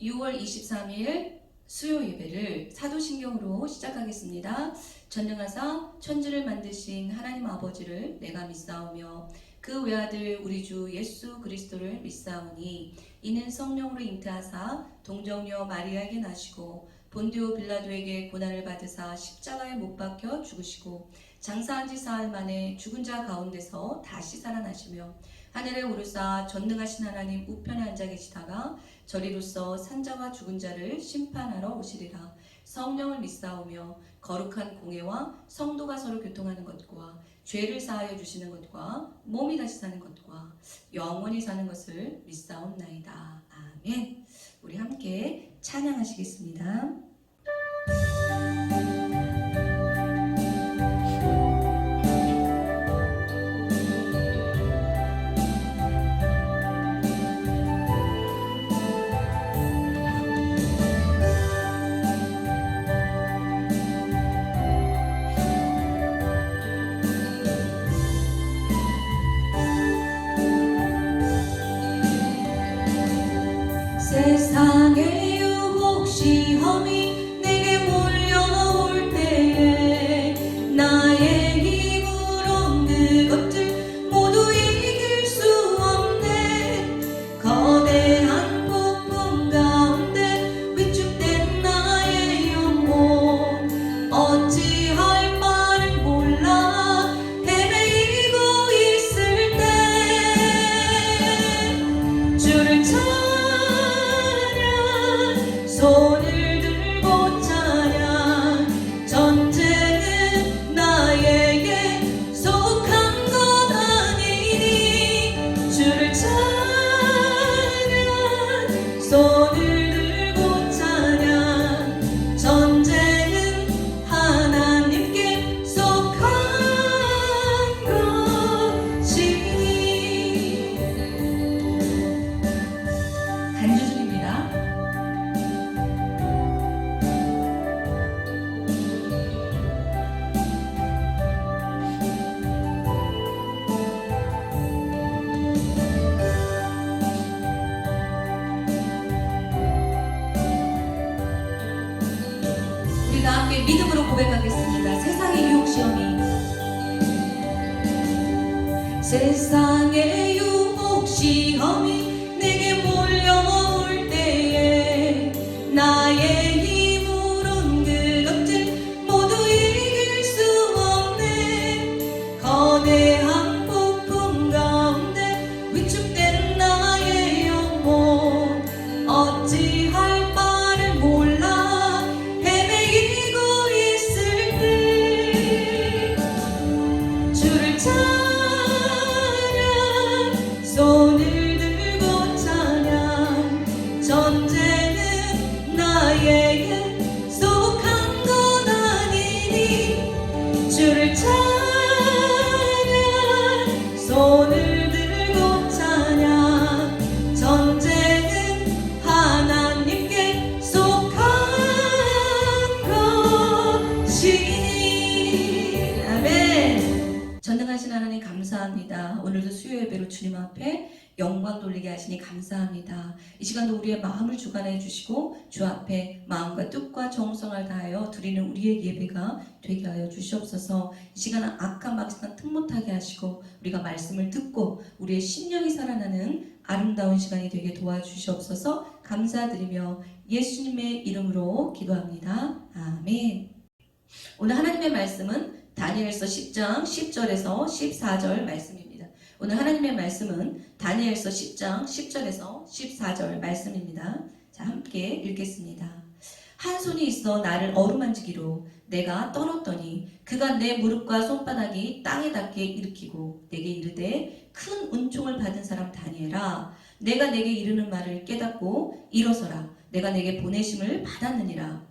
6월 23일 수요 예배를 사도신경으로 시작하겠습니다. 전능하사 천지를 만드신 하나님 아버지를 내가 믿사오며 그 외아들 우리 주 예수 그리스도를 믿사오니 이는 성령으로 잉태하사 동정녀 마리아에게 나시고 본디오 빌라도에게 고난을 받으사 십자가에 못 박혀 죽으시고 장사한 지 사흘 만에 죽은 자 가운데서 다시 살아나시며 하늘에 오르사 전능하신 하나님 우편에 앉아 계시다가 저리로서 산자와 죽은 자를 심판하러 오시리라. 성령을 믿사오며 거룩한 공회와 성도가 서로 교통하는 것과 죄를 사하여 주시는 것과 몸이 다시 사는 것과 영원히 사는 것을 믿사옵나이다. 아멘. 우리 함께 찬양하시겠습니다. 세상의 유혹 시험이 내게 몰려올 때에 나의 힘으론 그것들 모두 이길 수 없네. 거대한 폭풍 가운데 위축된 나의 영혼 어찌할 바를 몰라 헤매이고 있을 때 주를 손을 들고 찬양. 전쟁은 나에게 속한 것 아니니 주를 찬양. 손을 들고 찬양. 전쟁은 하나님께 속한 것이니. 간주 중입니다. 우리 다 함께 믿음으로 고백하겠습니다. 세상의 유혹 시험이 세상의 유혹 시험이 내게 몰려올 때에 나의 힘으론 그것들 모두 이길 수 없네. 거대한 폭풍 가운데 위축된 나의 영혼 어찌할 바를 몰라 헤매이고 있을 때 주를 찬양. 손을 들고 찬양. 전쟁은 나에게 속한 것 아니니 주를 찬양. 손을 들고 찬양. 전쟁은 하나님께 속한 것이니. 아멘. 전능하신 하나님 감사합니다. 오늘도 수요 예배로 주님 앞에 영광 돌리게 하시니 감사합니다. 이 시간도 우리의 마음을 주관해 주시고 주 앞에 마음과 뜻과 정성을 다하여 드리는 우리의 예배가 되게 하여 주시옵소서. 이 시간은 악한 막상 틈 못하게 하시고 우리가 말씀을 듣고 우리의 심령이 살아나는 아름다운 시간이 되게 도와주시옵소서. 감사드리며 예수님의 이름으로 기도합니다. 아멘. 오늘 하나님의 말씀은 다니엘서 10장 10절에서 14절 말씀입니다. 오늘 하나님의 말씀은 다니엘서 10장 10절에서 14절 말씀입니다. 자, 함께 읽겠습니다. 한 손이 있어 나를 어루만지기로 내가 떨었더니 그가 내 무릎과 손바닥이 땅에 닿게 일으키고 내게 이르되 큰 은총을 받은 사람 다니엘아, 내가 내게 이르는 말을 깨닫고 일어서라. 내가 내게 보내심을 받았느니라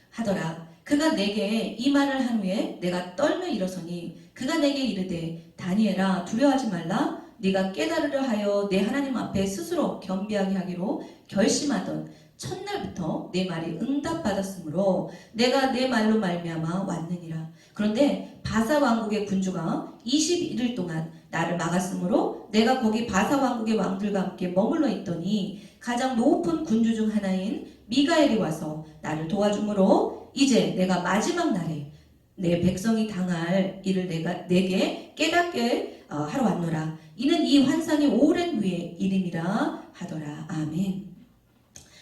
하더라. 그가 내게 이 말을 한 후에 내가 떨며 일어서니 그가 내게 이르되 다니엘아, 두려워하지 말라. 네가 깨달으려 하여 내 하나님 앞에 스스로 겸비하게 하기로 결심하던 첫날부터 내 말이 응답받았으므로 내가 내 말로 말미암아 왔느니라. 그런데 바사 왕국의 군주가 21일 동안 나를 막았으므로 내가 거기 바사 왕국의 왕들과 함께 머물러 있더니 가장 높은 군주 중 하나인 미가엘이 와서 나를 도와주므로 이제 내가 마지막 날에 내 백성이 당할 일을 내게 깨닫게 하러 왔노라. 이는 이 환상이 오랜 후의 일임이라 하더라. 아멘.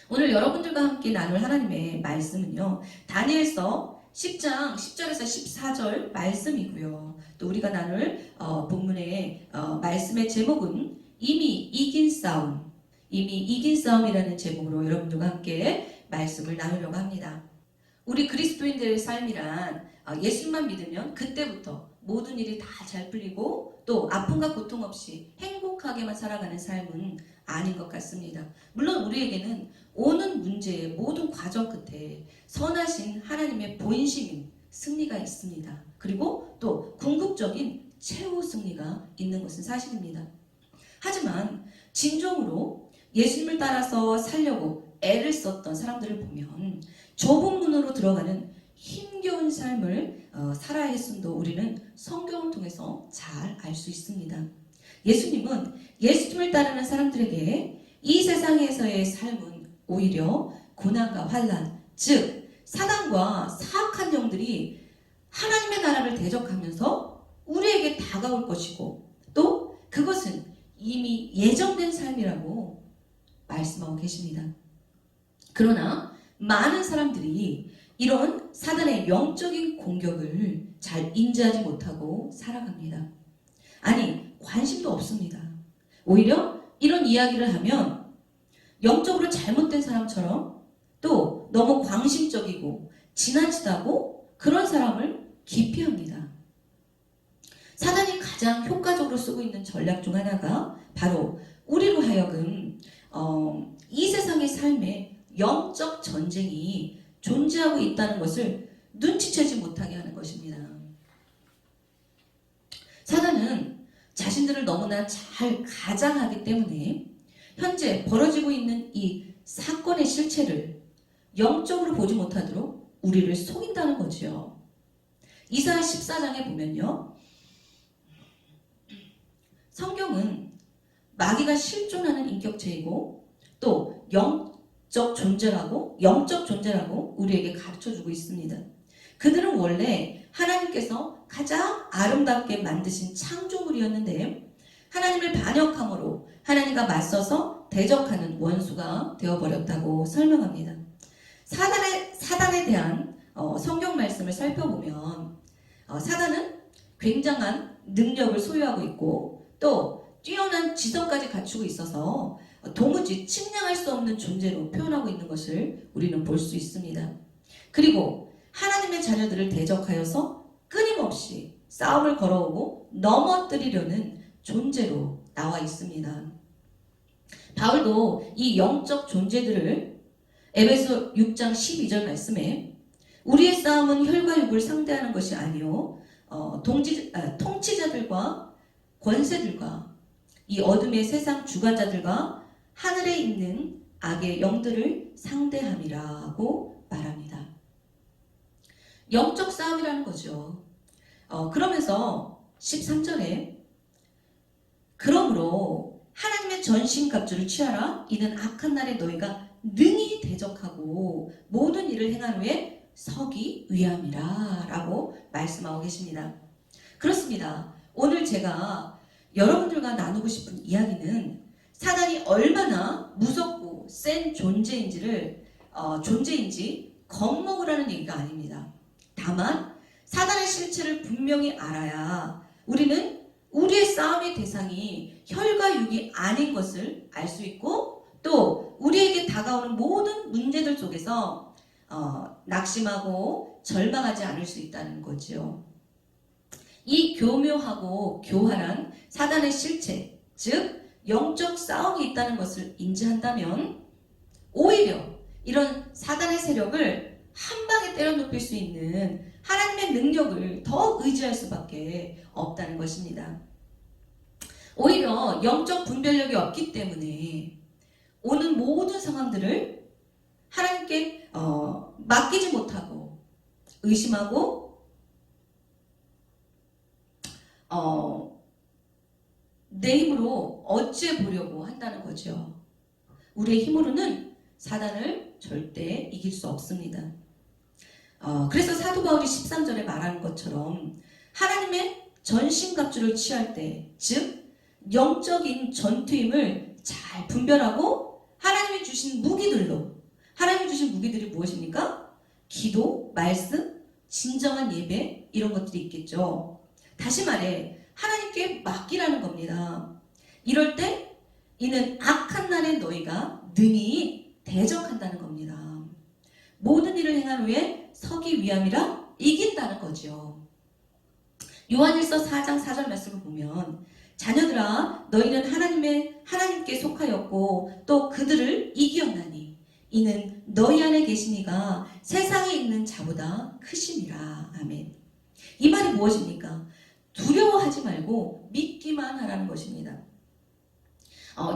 오늘 여러분들과 함께 나눌 하나님의 말씀은요, 다니엘서 10장 10절에서 14절 말씀이고요. 또 우리가 나눌 본문의 말씀의 제목은 이미 이긴 싸움이라는 제목으로 여러분들과 함께 말씀을 나누려고 합니다. 우리 그리스도인들의 삶이란 예수님만 믿으면 그때부터 모든 일이 다 잘 풀리고 또 아픔과 고통 없이 행복하게만 살아가는 삶은 아닌 것 같습니다. 물론 우리에게는 오는 문제의 모든 과정 끝에 선하신 하나님의 본심인 승리가 있습니다. 그리고 또 궁극적인 최후 승리가 있는 것은 사실입니다. 하지만 진정으로 예수님을 따라서 살려고 애를 썼던 사람들을 보면 좁은 문으로 들어가는 힘겨운 삶을 살아야 했음도 우리는 성경을 통해서 잘 알 수 있습니다. 예수님은 예수님을 따르는 사람들에게 이 세상에서의 삶은 오히려 고난과 환난, 즉 사단과 사악한 영들이 하나님의 나라를 대적하면서 우리에게 다가올 것이고 또 그것은 이미 예정된 삶이라고 말씀하고 계십니다. 그러나 많은 사람들이 이런 사단의 영적인 공격을 잘 인지하지 못하고 살아갑니다. 아니, 관심도 없습니다. 오히려 이런 이야기를 하면 영적으로 잘못된 사람처럼 또 너무 광심적이고 지나치다고 그런 사람을 기피합니다. 사단이 가장 효과적으로 쓰고 있는 전략 중 하나가 바로 우리로 하여금 이 세상의 삶에 영적 전쟁이 존재하고 있다는 것을 눈치채지 못하게 하는 것입니다. 사단은 자신들을 너무나 잘 가장하기 때문에 현재 벌어지고 있는 이 사건의 실체를 영적으로 보지 못하도록 우리를 속인다는 거죠. 이사야 14장에 보면요, 성경은 마귀가 실존하는 인격체이고 또 영적 존재라고 우리에게 가르쳐주고 있습니다. 그들은 원래 하나님께서 가장 아름답게 만드신 창조물이었는데 하나님을 반역함으로 하나님과 맞서서 대적하는 원수가 되어버렸다고 설명합니다. 사단에 대한 성경 말씀을 살펴보면 사단은 굉장한 능력을 소유하고 있고 또 뛰어난 지성까지 갖추고 있어서 도무지 측량할 수 없는 존재로 표현하고 있는 것을 우리는 볼 수 있습니다. 그리고 하나님의 자녀들을 대적하여서 끊임없이 싸움을 걸어오고 넘어뜨리려는 존재로 나와 있습니다. 바울도 이 영적 존재들을 에베소 6장 12절 말씀에 우리의 싸움은 혈과 육을 상대하는 것이 아니요 통치자들과 권세들과 이 어둠의 세상 주관자들과 하늘에 있는 악의 영들을 상대함이라고 말합니다. 영적 싸움이라는 거죠. 그러면서 13절에 그러므로 하나님의 전신갑주를 취하라. 이는 악한 날에 너희가 능히 대적하고 모든 일을 행한 후에 서기 위함이라 라고 말씀하고 계십니다. 그렇습니다. 오늘 제가 여러분들과 나누고 싶은 이야기는 사단이 얼마나 무섭고 센 존재인지 겁먹으라는 얘기가 아닙니다. 다만 사단의 실체를 분명히 알아야 우리는 우리의 싸움의 대상이 혈과 육이 아닌 것을 알 수 있고 또 우리에게 다가오는 모든 문제들 속에서 낙심하고 절망하지 않을 수 있다는 거죠. 이 교묘하고 교활한 사단의 실체, 즉 영적 싸움이 있다는 것을 인지한다면 오히려 이런 사단의 세력을 한 방에 때려 눕힐 수 있는 하나님의 능력을 더 의지할 수밖에 없다는 것입니다. 오히려 영적 분별력이 없기 때문에 오는 모든 상황들을 하나님께 맡기지 못하고 의심하고 내 힘으로 어찌해 보려고 한다는 거죠. 우리의 힘으로는 사단을 절대 이길 수 없습니다. 그래서 사도 바울이 13절에 말하는 것처럼 하나님의 전신갑주를 취할 때, 즉 영적인 전투임을 잘 분별하고 하나님이 주신 무기들로, 하나님이 주신 무기들이 무엇입니까? 기도, 말씀, 진정한 예배, 이런 것들이 있겠죠. 다시 말해 하나님께 맡기라는 겁니다. 이럴 때 이는 악한 날에 너희가 능히 대적한다는 겁니다. 모든 일을 행한 후에 서기 위함이라 이긴다는 거죠. 요한일서 4장 4절 말씀을 보면 자녀들아 너희는 하나님께 속하였고 또 그들을 이기었나니 이는 너희 안에 계시니가 세상에 있는 자보다 크심이라. 아멘. 이 말이 무엇입니까? 두려워하지 말고 믿기만 하라는 것입니다.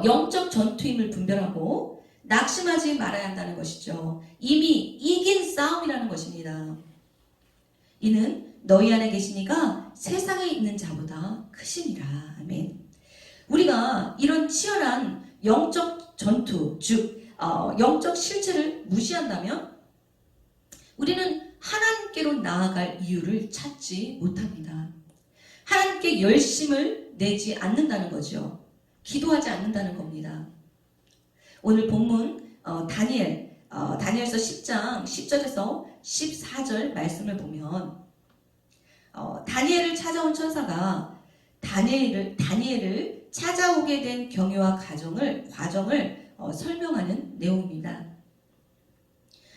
영적 전투임을 분별하고 낙심하지 말아야 한다는 것이죠. 이미 이긴 싸움이라는 것입니다. 이는 너희 안에 계시니가 세상에 있는 자보다 크심이라. 아멘. 우리가 이런 치열한 영적 전투, 즉 영적 실체를 무시한다면 우리는 하나님께로 나아갈 이유를 찾지 못합니다. 하나님께 열심을 내지 않는다는 거죠. 기도하지 않는다는 겁니다. 오늘 본문 다니엘서 10장 10절에서 14절 말씀을 보면 다니엘을 찾아온 천사가 다니엘을 찾아오게 된 경위와 과정을 설명하는 내용입니다.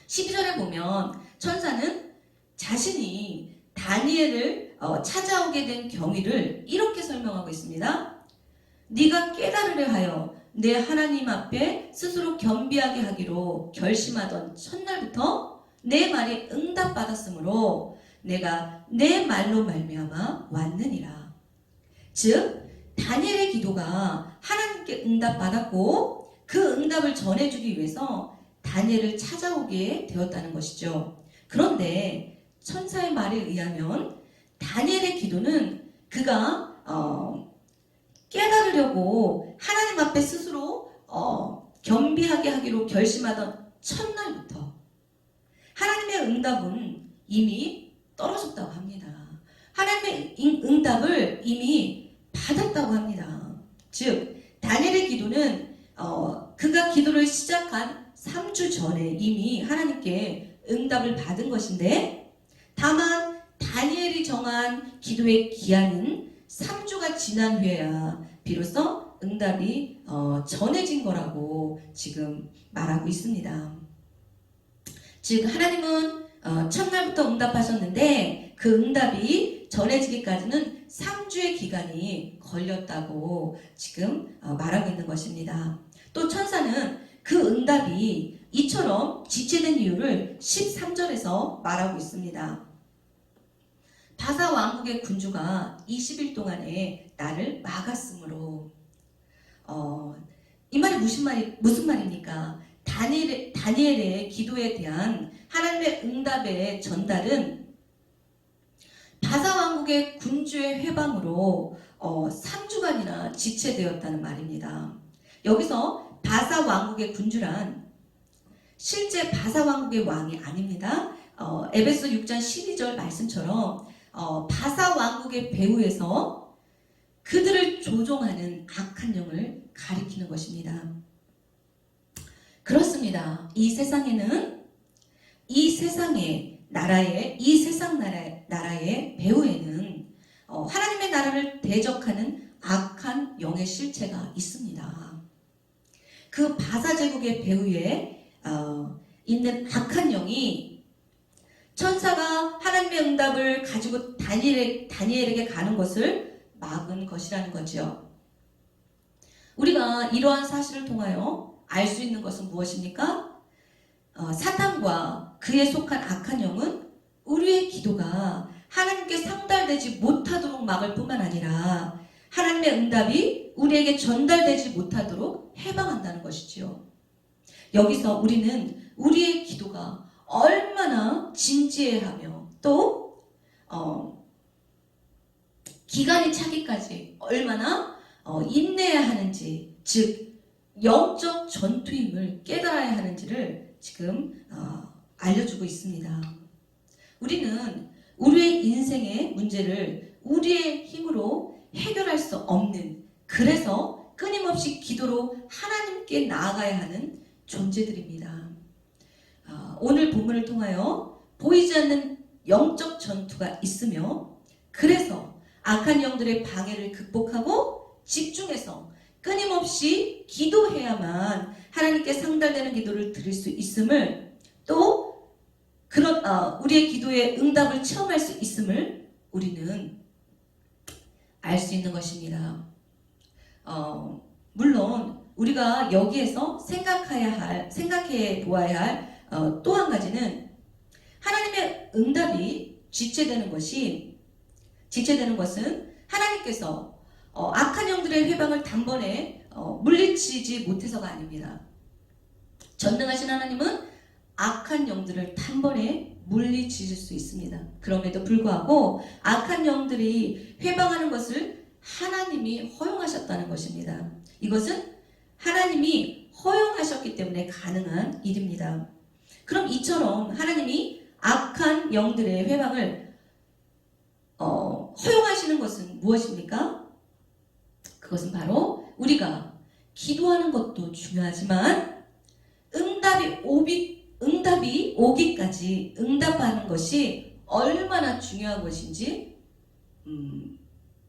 12절에 보면 천사는 자신이 다니엘을 찾아오게 된 경위를 이렇게 설명하고 있습니다. 네가 깨달으려 하여 내 하나님 앞에 스스로 겸비하게 하기로 결심하던 첫날부터 내 말이 응답받았으므로 내가 내 말로 말미암아 왔느니라. 즉 다니엘의 기도가 하나님께 응답받았고 그 응답을 전해주기 위해서 다니엘을 찾아오게 되었다는 것이죠. 그런데 천사의 말에 의하면 다니엘의 기도는 그가 깨달으려고 하나님 앞에 스스로 겸비하게 하기로 결심하던 첫날부터 하나님의 응답은 이미 떨어졌다고 합니다. 하나님의 응답을 이미 받았다고 합니다. 즉 다니엘의 기도는 그가 기도를 시작한 3주 전에 이미 하나님께 응답을 받은 것인데 다만 다니엘이 정한 기도의 기한은 3주가 지난 후에야 비로소 응답이 전해진 거라고 지금 말하고 있습니다. 즉 하나님은 첫날부터 응답하셨는데 그 응답이 전해지기까지는 3주의 기간이 걸렸다고 지금 말하고 있는 것입니다. 또 천사는 그 응답이 이처럼 지체된 이유를 13절에서 말하고 있습니다. 바사 왕국의 군주가 20일 동안에 나를 막았으므로 이 말이 무슨 말입니까? 다니엘의 기도에 대한 하나님의 응답의 전달은 바사 왕국의 군주의 회방으로 3주간이나 지체되었다는 말입니다. 여기서 바사 왕국의 군주란 실제 바사 왕국의 왕이 아닙니다. 에베소 6장 12절 말씀처럼 바사 왕국의 배후에서 그들을 조종하는 악한 영을 가리키는 것입니다. 그렇습니다. 이 세상 나라의 배후에는 하나님의 나라를 대적하는 악한 영의 실체가 있습니다. 그 바사 제국의 배후에 있는 악한 영이 천사가 하나님의 응답을 가지고 다니엘에게 가는 것을 막은 것이라는 거죠. 우리가 이러한 사실을 통하여 알 수 있는 것은 무엇입니까? 사탄과 그에 속한 악한 영은 우리의 기도가 하나님께 상달되지 못하도록 막을 뿐만 아니라 하나님의 응답이 우리에게 전달되지 못하도록 해방한다는 것이지요. 여기서 우리는 우리의 기도가 얼마나 진지해하며 또 기간이 차기까지 얼마나 인내해야 하는지, 즉 영적 전투임을 깨달아야 하는지를 지금 알려주고 있습니다. 우리는 우리의 인생의 문제를 우리의 힘으로 해결할 수 없는, 그래서 끊임없이 기도로 하나님께 나아가야 하는 존재들입니다. 오늘 본문을 통하여 보이지 않는 영적 전투가 있으며, 그래서 악한 영들의 방해를 극복하고 집중해서 끊임없이 기도해야만 하나님께 상달되는 기도를 드릴 수 있음을, 또 그런 우리의 기도의 응답을 체험할 수 있음을 우리는 알 수 있는 것입니다. 물론 우리가 여기에서 생각해 보아야 할 또 한 가지는, 하나님의 응답이 지체되는 것은 하나님께서 악한 영들의 회방을 단번에 물리치지 못해서가 아닙니다. 전능하신 하나님은 악한 영들을 단번에 물리치실 수 있습니다. 그럼에도 불구하고 악한 영들이 회방하는 것을 하나님이 허용하셨다는 것입니다. 이것은 하나님이 허용하셨기 때문에 가능한 일입니다. 그럼 이처럼 하나님이 악한 영들의 회방을 허용하시는 것은 무엇입니까? 그것은 바로 우리가 기도하는 것도 중요하지만 응답이 오기까지 응답하는 것이 얼마나 중요한 것인지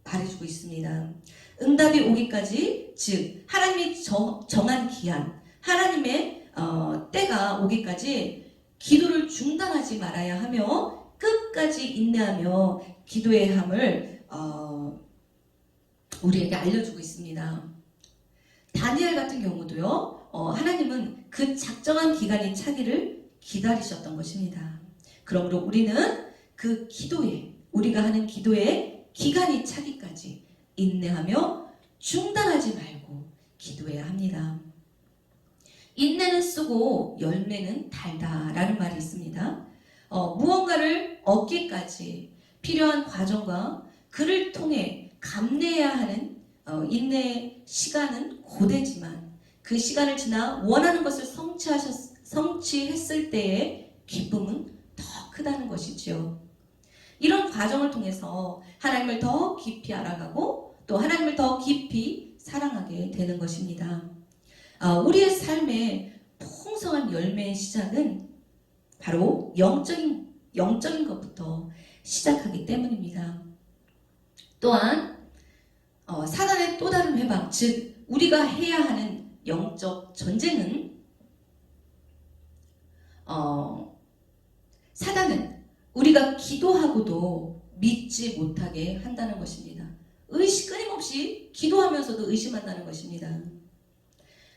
말해주고 있습니다. 응답이 오기까지, 즉 하나님이 정한 기한, 하나님의 때가 오기까지 기도를 중단하지 말아야 하며 끝까지 인내하며 기도의 함을 우리에게 알려주고 있습니다. 다니엘 같은 경우도요, 하나님은 그 작정한 기간이 차기를 기다리셨던 것입니다. 그러므로 우리는 그 기도에, 우리가 하는 기도에 기간이 차기까지 인내하며 중단하지 말고 기도해야 합니다. 인내는 쓰고 열매는 달다라는 말이 있습니다. 무언가를 얻기까지 필요한 과정과 그를 통해 감내해야 하는 인내의 시간은 고되지만, 그 시간을 지나 원하는 것을 성취했을 때의 기쁨은 더 크다는 것이지요. 이런 과정을 통해서 하나님을 더 깊이 알아가고 또 하나님을 더 깊이 사랑하게 되는 것입니다. 우리의 삶의 풍성한 열매의 시작은 바로 영적인 것부터 시작하기 때문입니다. 또한 사단의 또 다른 회방, 즉 우리가 해야 하는 영적 전쟁은, 사단은 우리가 기도하고도 믿지 못하게 한다는 것입니다. 끊임없이 기도하면서도 의심한다는 것입니다.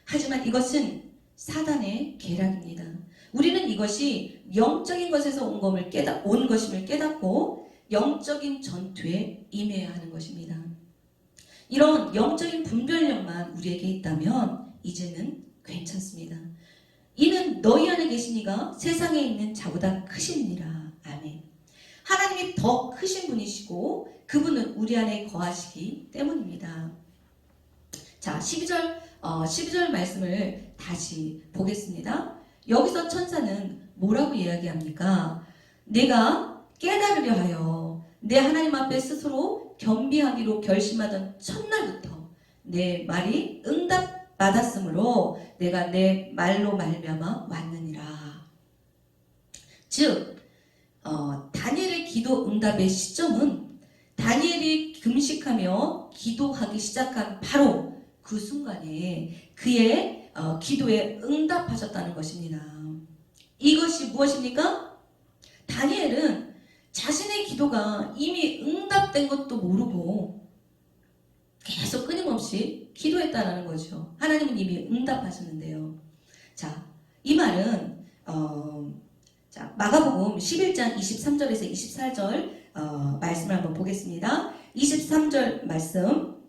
하지만 이것은 사단의 계략입니다. 우리는 이것이 영적인 것에서 온 것임을 깨닫고 영적인 전투에 임해야 하는 것입니다. 이런 영적인 분별력만 우리에게 있다면 이제는 괜찮습니다. 이는 너희 안에 계신 이가 세상에 있는 자보다 크시니라. 아멘. 하나님이 더 크신 분이시고 그분은 우리 안에 거하시기 때문입니다. 자, 12절 말씀을 다시 보겠습니다. 여기서 천사는 뭐라고 이야기합니까? 내가 깨달으려 하여 내 하나님 앞에 스스로 겸비하기로 결심하던 첫날부터 내 말이 응답받았으므로 내가 내 말로 말미암아 왔느니라. 즉 다니엘의 기도 응답의 시점은 다니엘이 금식하며 기도하기 시작한 바로 그 순간에 그의 기도에 응답하셨다는 것입니다. 이것이 무엇입니까? 다니엘은 자신의 기도가 이미 응답된 것도 모르고 계속 끊임없이 기도했다는 거죠. 하나님은 이미 응답하셨는데요. 자, 이 말은 마가복음 11장 23절에서 24절 말씀을 한번 보겠습니다. 23절 말씀.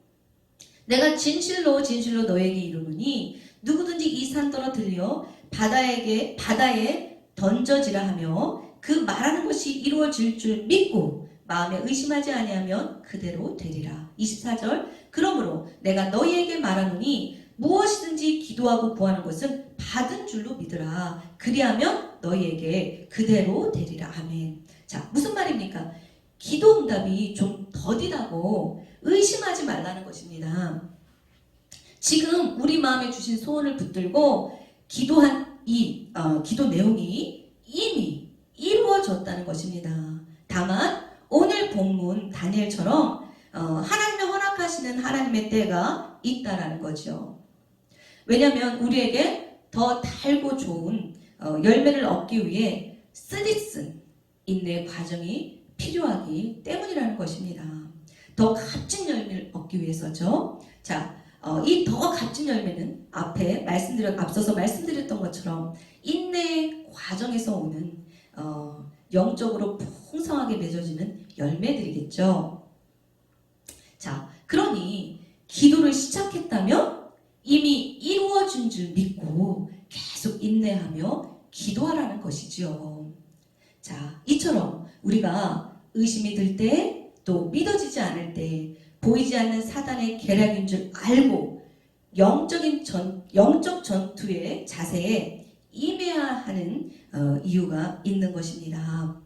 내가 진실로 너에게 이르노니 누구든지 이 산 떨어뜨려 바다에 던져지라 하며 그 말하는 것이 이루어질 줄 믿고 마음에 의심하지 아니하면 그대로 되리라. 24절 그러므로 내가 너희에게 말하노니 무엇이든지 기도하고 구하는 것은 받은 줄로 믿으라. 그리하면 너희에게 그대로 되리라. 아멘. 자, 무슨 말입니까? 기도 응답이 좀 더디다고 의심하지 말라는 것입니다. 지금 우리 마음에 주신 소원을 붙들고 기도한 기도 내용이 이미 이루어졌다는 것입니다. 다만 오늘 본문 다니엘처럼 하나님의 허락하시는 하나님의 때가 있다라는 거죠. 왜냐하면 우리에게 더 달고 좋은 열매를 얻기 위해 쓰디쓴 인내의 과정이 필요하기 때문이라는 것입니다. 더 값진 열매를 얻기 위해서죠. 자, 이 더 값진 열매는 앞서서 말씀드렸던 것처럼 인내의 과정에서 오는 영적으로 풍성하게 맺어지는 열매들이겠죠. 자, 그러니 기도를 시작했다면 이미 이루어진 줄 믿고 계속 인내하며 기도하라는 것이지요. 자, 이처럼 우리가 의심이 들 때, 또 믿어지지 않을 때, 보이지 않는 사단의 계략인 줄 알고 영적 전투의 자세에 임해야 하는 이유가 있는 것입니다.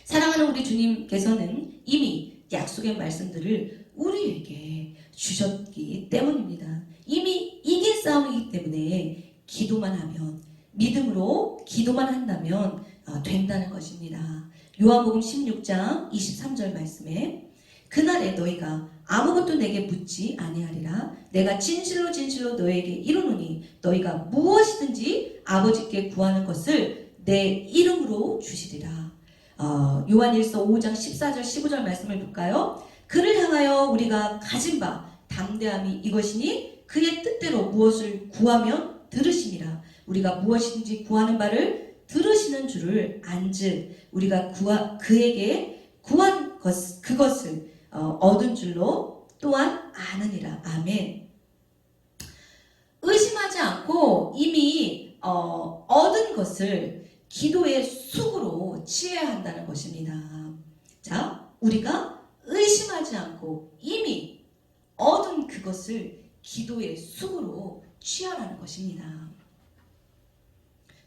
사랑하는 우리 주님께서는 이미 약속의 말씀들을 우리에게 주셨기 때문입니다. 이미 이긴 싸움이기 때문에 기도만 하면, 믿음으로 기도만 한다면 된다는 것입니다. 요한복음 16장 23절 말씀에 그날에 너희가 아무것도 내게 묻지 아니하리라. 내가 진실로 진실로 너희에게 이르노니 너희가 무엇이든지 아버지께 구하는 것을 내 이름으로 주시리라. 요한일서 5장 14절 15절 말씀을 볼까요? 그를 향하여 우리가 가진 바 담대함이 이것이니 그의 뜻대로 무엇을 구하면 들으시니라. 우리가 무엇이든지 구하는 바를 들으시는 줄을 안즉 우리가 그에게 구한 그것을 얻은 줄로 또한 아느니라. 아멘. 의심하지 않고 이미 얻은 것을 기도의 숙으로 취해야 한다는 것입니다. 자, 우리가 의심하지 않고 이미 얻은 그것을 기도의 숙으로 취하라는 것입니다.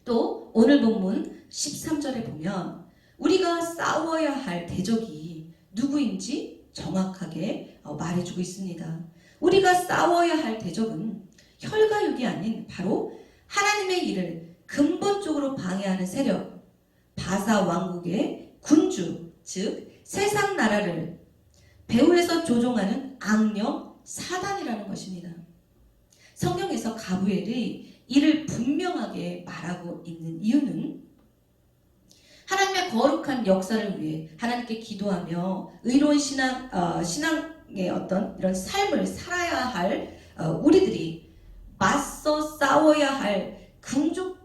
또 오늘 본문 13절에 보면 우리가 싸워야 할 대적이 누구인지 정확하게 말해주고 있습니다. 우리가 싸워야 할 대적은 혈과 육이 아닌 바로 하나님의 일을 근본적으로 방해하는 세력, 바사 왕국의 군주, 즉 세상 나라를 배후에서 조종하는 악령 사단이라는 것입니다. 성경에서 가브리엘이 이를 분명하게 말하고 있는 이유는 하나님의 거룩한 역사를 위해 하나님께 기도하며 의로운 신앙의 어떤 이런 삶을 살아야 할 우리들이 맞서 싸워야 할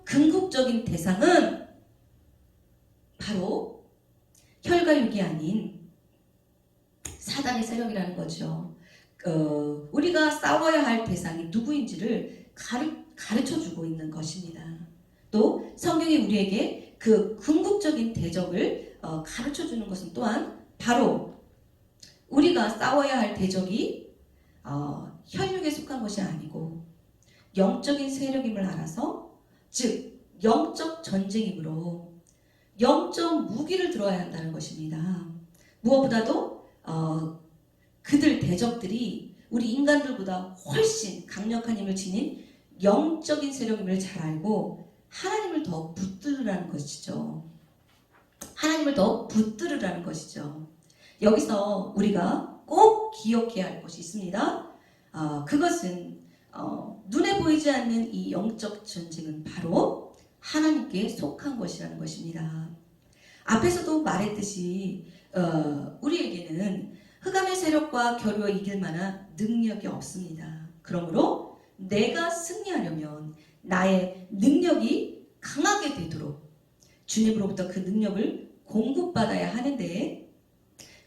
궁극적인 대상은 바로 혈과 육이 아닌 사단의 세력이라는 거죠. 우리가 싸워야 할 대상이 누구인지를 가르쳐주고 있는 것입니다. 또 성경이 우리에게 그 궁극적인 대적을 가르쳐주는 것은 또한 바로 우리가 싸워야 할 대적이 혈육에 속한 것이 아니고 영적인 세력임을 알아서, 즉 영적 전쟁이므로 영적 무기를 들어야 한다는 것입니다. 무엇보다도 그들 대적들이 우리 인간들보다 훨씬 강력한 힘을 지닌 영적인 세력임을 잘 알고 하나님을 더 붙들으라는 것이죠. 하나님을 더 붙들으라는 것이죠. 여기서 우리가 꼭 기억해야 할 것이 있습니다. 그것은 눈에 보이지 않는 이 영적 전쟁은 바로 하나님께 속한 것이라는 것입니다. 앞에서도 말했듯이 우리에게는 흑암의 세력과 겨루어 이길 만한 능력이 없습니다. 그러므로 내가 승리하려면 나의 능력이 강하게 되도록 주님으로부터 그 능력을 공급받아야 하는데,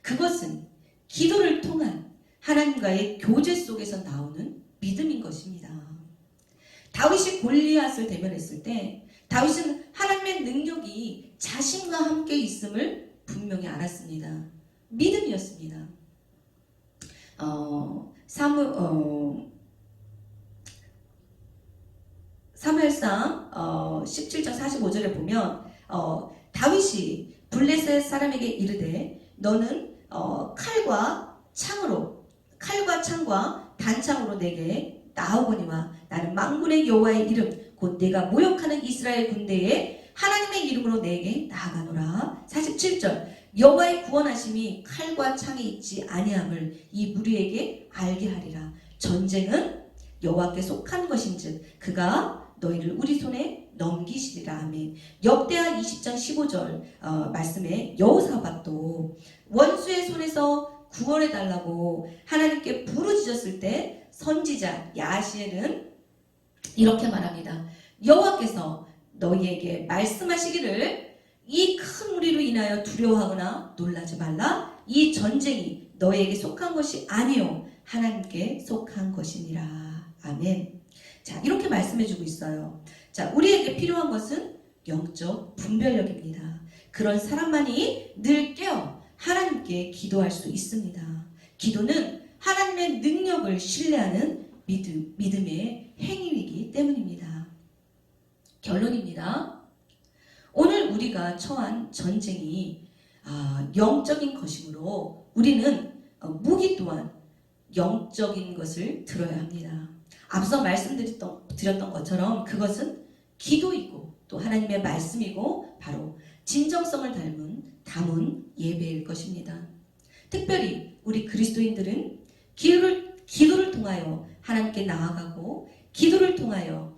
그것은 기도를 통한 하나님과의 교제 속에서 나오는 믿음인 것입니다. 다윗이 골리앗을 대면했을 때 다윗은 하나님의 능력이 자신과 함께 있음을 분명히 알았습니다. 믿음이었습니다. 사무엘상 17장 45절에 보면 다윗이 블레셋 사람에게 이르되 너는 칼과 창과 단창으로 내게 나오거니와 나는 만군의 여호와의 이름 곧 내가 모욕하는 이스라엘 군대에 하나님의 이름으로 내게 나아가노라. 47절 여호와의 구원하심이 칼과 창에 있지 아니함을 이 무리에게 알게 하리라. 전쟁은 여호와께 속한 것인즉 그가 너희를 우리 손에 넘기시리라. 아멘. 역대하 20장 15절 말씀에 여호사밧도 원수의 손에서 구원해 달라고 하나님께 부르짖었을 때 선지자 야시엘은 이렇게 말합니다. 여호와께서 너희에게 말씀하시기를 이 큰 무리로 인하여 두려워하거나 놀라지 말라. 이 전쟁이 너희에게 속한 것이 아니요 하나님께 속한 것이니라. 아멘. 자, 이렇게 말씀해주고 있어요. 자, 우리에게 필요한 것은 영적 분별력입니다. 그런 사람만이 늘 깨어 하나님께 기도할 수 있습니다. 기도는 하나님의 능력을 신뢰하는 믿음의 행위이기 때문입니다. 결론입니다. 오늘 우리가 처한 전쟁이 영적인 것이므로 우리는 무기 또한 영적인 것을 들어야 합니다. 앞서 말씀드렸던 것처럼 그것은 기도이고 또 하나님의 말씀이고 바로 진정성을 담은 예배일 것입니다. 특별히 우리 그리스도인들은 기도를 통하여 하나님께 나아가고 기도를 통하여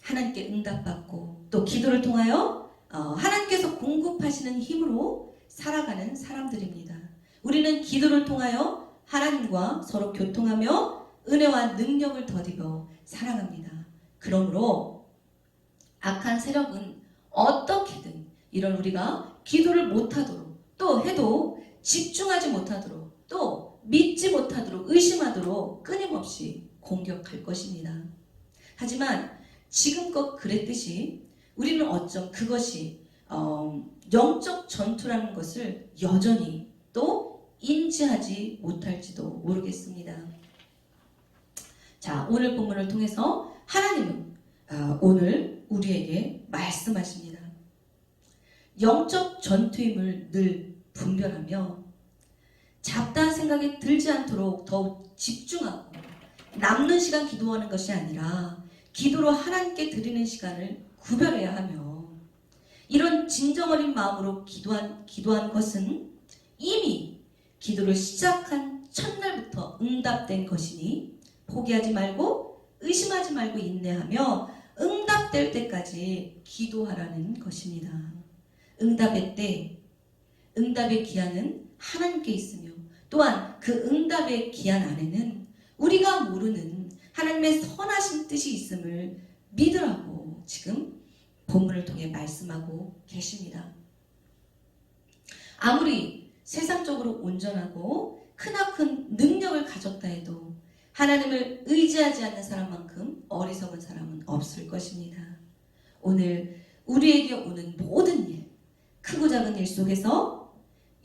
하나님께 응답받고 또 기도를 통하여 하나님께서 공급하시는 힘으로 살아가는 사람들입니다. 우리는 기도를 통하여 하나님과 서로 교통하며 은혜와 능력을 덧입어 살아갑니다. 그러므로 악한 세력은 어떻게든 이런 우리가 기도를 못하도록 또 해도 집중하지 못하도록 또 믿지 못하도록 의심하도록 끊임없이 공격할 것입니다. 하지만 지금껏 그랬듯이 우리는 어쩜 그것이 영적 전투라는 것을 여전히 또 인지하지 못할지도 모르겠습니다. 자, 오늘 본문을 통해서 하나님은 오늘 우리에게 말씀하십니다. 영적 전투임을 늘 분별하며 잡다한 생각이 들지 않도록 더욱 집중하고 남는 시간 기도하는 것이 아니라 기도로 하나님께 드리는 시간을 구별해야 하며 이런 진정 어린 마음으로 기도한 것은 이미 기도를 시작한 첫날부터 응답된 것이니 포기하지 말고 의심하지 말고 인내하며 응답될 때까지 기도하라는 것입니다. 응답의 기한은 하나님께 있으며 또한 그 응답의 기한 안에는 우리가 모르는 하나님의 선하신 뜻이 있음을 믿으라고 지금 본문을 통해 말씀하고 계십니다. 아무리 세상적으로 온전하고 크나큰 능력을 가졌다 해도 하나님을 의지하지 않는 사람만큼 어리석은 사람은 없을 것입니다. 오늘 우리에게 오는 모든 일, 크고 작은 일 속에서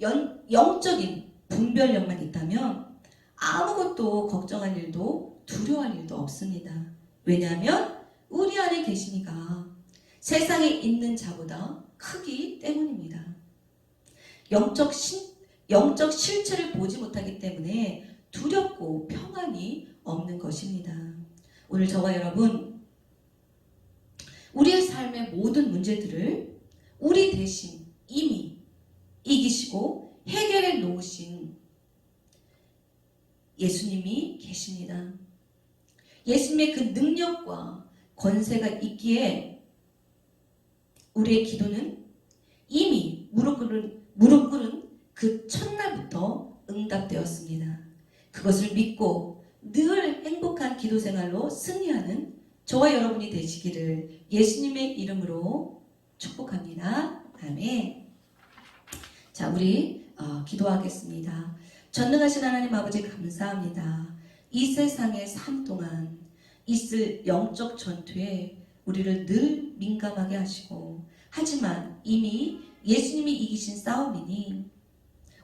영적인 분별력만 있다면 아무것도 걱정할 일도 두려워할 일도 없습니다. 왜냐하면 우리 안에 계시니까 세상에 있는 자보다 크기 때문입니다. 영적 실체를 보지 못하기 때문에 두렵고 평안이 없는 것입니다. 오늘 저와 여러분, 우리의 삶의 모든 문제들을 우리 대신 이미 이기시고 해결해 놓으신 예수님이 계십니다. 예수님의 그 능력과 권세가 있기에 우리의 기도는 이미 무릎 꿇은 그 첫날부터 응답되었습니다. 그것을 믿고 늘 행복한 기도 생활로 승리하는 저와 여러분이 되시기를 예수님의 이름으로 축복합니다. 아멘. 자, 우리 기도하겠습니다. 전능하신 하나님 아버지 감사합니다. 이 세상의 삶 동안 있을 영적 전투에 우리를 늘 민감하게 하시고 하지만 이미 예수님이 이기신 싸움이니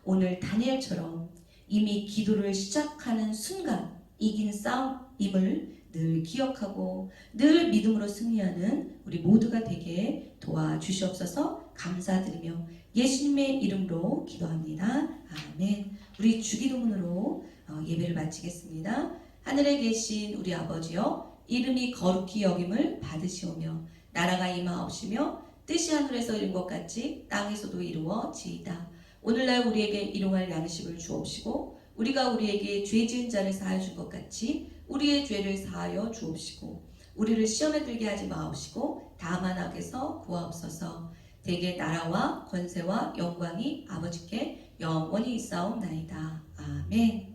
오늘 다니엘처럼 이미 기도를 시작하는 순간 이긴 싸움임을 늘 기억하고 늘 믿음으로 승리하는 우리 모두가 되게 도와주시옵소서. 감사드리며 예수님의 이름으로 기도합니다. 아멘. 우리 주기도문으로 예배를 마치겠습니다. 하늘에 계신 우리 아버지여, 이름이 거룩히 여김을 받으시오며 나라가 임하옵시며 뜻이 하늘에서 이룬 것 같이 땅에서도 이루어지이다. 오늘날 우리에게 일용할 양식을 주옵시고 우리가 우리에게 죄 지은 자를 사하여 준 것 같이 우리의 죄를 사하여 주옵시고 우리를 시험에 들게 하지 마옵시고 다만 악에서 구하옵소서. 대개 나라와 권세와 영광이 아버지께 영원히 있사옵나이다. 아멘.